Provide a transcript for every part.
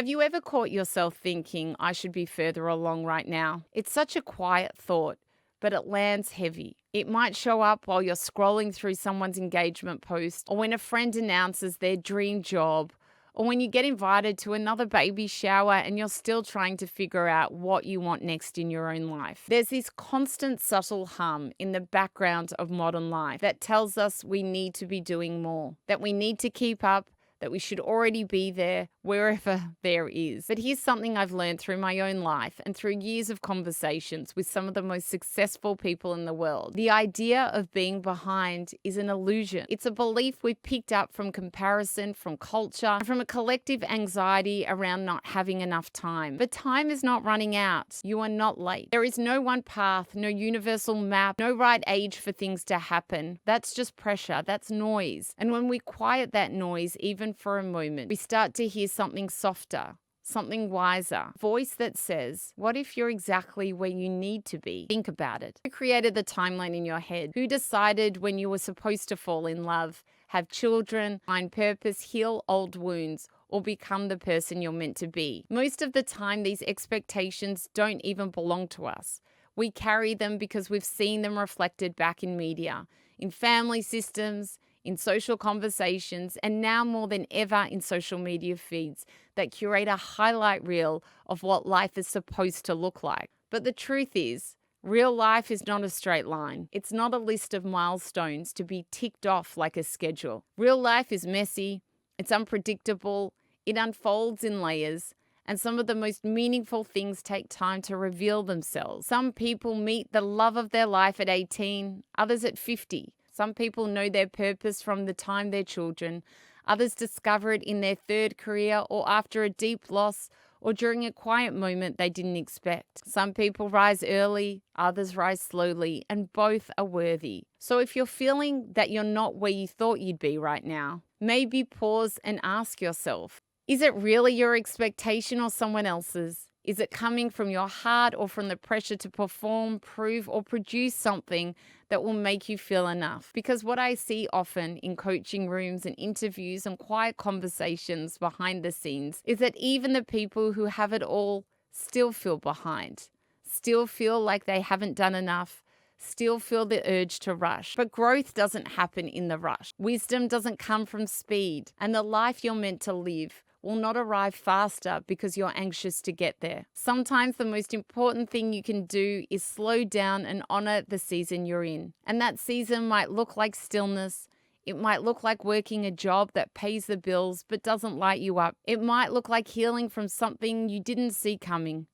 Have you ever caught yourself thinking, I should be further along right now? It's such a quiet thought, but it lands heavy. It might show up while you're scrolling through someone's engagement post, or when a friend announces their dream job, or when you get invited to another baby shower and you're still trying to figure out what you want next in your own life. There's this constant subtle hum in the background of modern life that tells us we need to be doing more, that we need to keep up, that we should already be there wherever there is. But here's something I've learned through my own life and through years of conversations with some of the most successful people in the world. The idea of being behind is an illusion. It's a belief we picked up from comparison, from culture, and from a collective anxiety around not having enough time. But time is not running out. You are not late. There is no one path, no universal map, no right age for things to happen. That's just pressure. That's noise. And when we quiet that noise, even for a moment, we start to hear something softer, something wiser, a voice that says, what if you're exactly where you need to be? Think about it. Who created the timeline in your head? Who decided when you were supposed to fall in love, have children, find purpose, heal old wounds, or become the person you're meant to be? Most of the time, these expectations don't even belong to us. We carry them because we've seen them reflected back in media, in family systems, in social conversations, and now more than ever in social media feeds that curate a highlight reel of what life is supposed to look like. But the truth is, real life is not a straight line. It's not a list of milestones to be ticked off like a schedule. Real life is messy, it's unpredictable, it unfolds in layers, and some of the most meaningful things take time to reveal themselves. Some people meet the love of their life at 18, others at 50. Some people know their purpose from the time they're children. Others discover it in their third career or after a deep loss or during a quiet moment they didn't expect. Some people rise early, others rise slowly, and both are worthy. So if you're feeling that you're not where you thought you'd be right now, maybe pause and ask yourself, is it really your expectation or someone else's? Is it coming from your heart or from the pressure to perform, prove, or produce something that will make you feel enough? Because what I see often in coaching rooms and interviews and quiet conversations behind the scenes is that even the people who have it all still feel behind, still feel like they haven't done enough, still feel the urge to rush. But growth doesn't happen in the rush. Wisdom doesn't come from speed, and the life you're meant to live will not arrive faster because you're anxious to get there. Sometimes the most important thing you can do is slow down and honor the season you're in. And that season might look like stillness. It might look like working a job that pays the bills but doesn't light you up. It might look like healing from something you didn't see coming.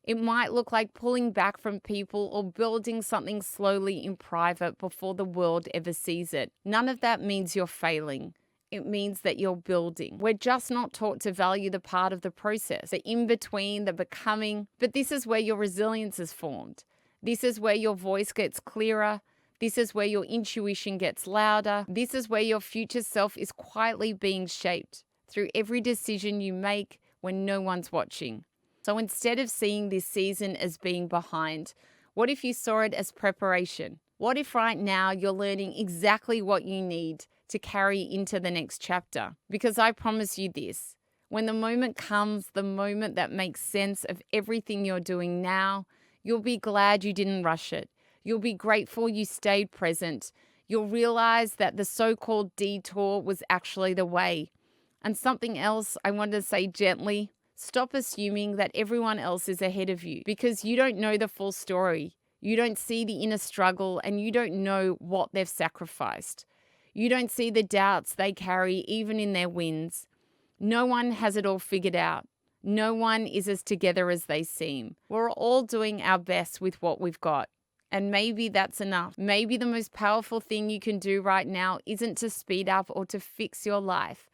It might look like pulling back from people or building something slowly in private before the world ever sees it. None of that means you're failing. It means that you're building. We're just not taught to value the part of the process, the in-between, the becoming. But this is where your resilience is formed. This is where your voice gets clearer. This is where your intuition gets louder. This is where your future self is quietly being shaped through every decision you make when no one's watching. So instead of seeing this season as being behind, what if you saw it as preparation? What if right now you're learning exactly what you need to carry into the next chapter? Because I promise you this, when the moment comes, the moment that makes sense of everything you're doing now, you'll be glad you didn't rush it. You'll be grateful you stayed present. You'll realize that the so-called detour was actually the way. And something else I want to say gently, stop assuming that everyone else is ahead of you because you don't know the full story. You don't see the inner struggle and you don't know what they've sacrificed. You don't see the doubts they carry even in their wins. No one has it all figured out. No one is as together as they seem. We're all doing our best with what we've got. And maybe that's enough. Maybe the most powerful thing you can do right now isn't to speed up or to fix your life,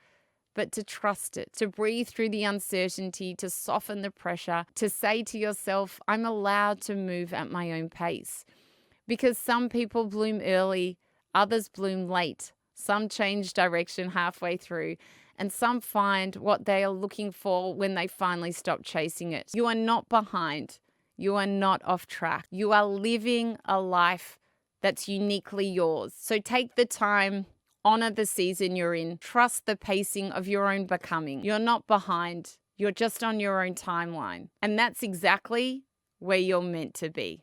but to trust it, to breathe through the uncertainty, to soften the pressure, to say to yourself, I'm allowed to move at my own pace. Because some people bloom early, others bloom late. Some change direction halfway through, and some find what they are looking for when they finally stop chasing it. You are not behind. You are not off track. You are living a life that's uniquely yours. So take the time, honor the season you're in, trust the pacing of your own becoming. You're not behind. You're just on your own timeline. And that's exactly where you're meant to be.